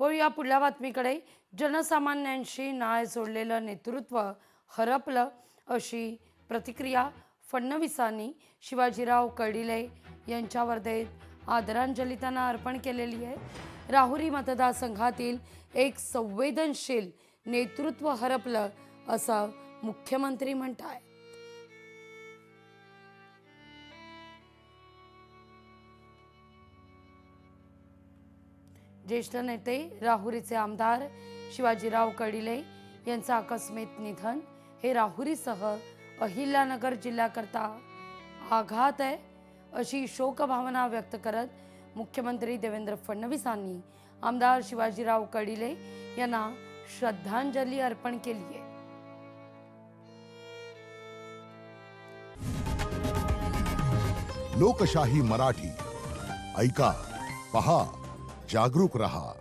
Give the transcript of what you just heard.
वळूया पुढल्या बातमीकडे. जनसामान्यांशी नाळ जोडलेलं नेतृत्व हरपलं अशी प्रतिक्रिया फडणवीसांनी शिवाजीराव कर्डिले यांच्यावर देत आदरांजली त्यांना अर्पण केलेली आहे. राहुरी मतदारसंघातील एक संवेदनशील नेतृत्व हरपलं असं मुख्यमंत्री म्हणतायत. ज्येष्ठ नेते राहुरीचे आमदार शिवाजीराव कर्डिले यांचं आकस्मिक निधन हे राहुरीसह अहिल्यानगर जिल्ह्याकरता आघात आहे अशी शोकभावना व्यक्त करत मुख्यमंत्री देवेंद्र फडणवीसांनी आमदार शिवाजीराव कर्डिले यांना श्रद्धांजली अर्पण केली आहे. लोकशाही मराठी ऐका, पहा, जागरूक रहा.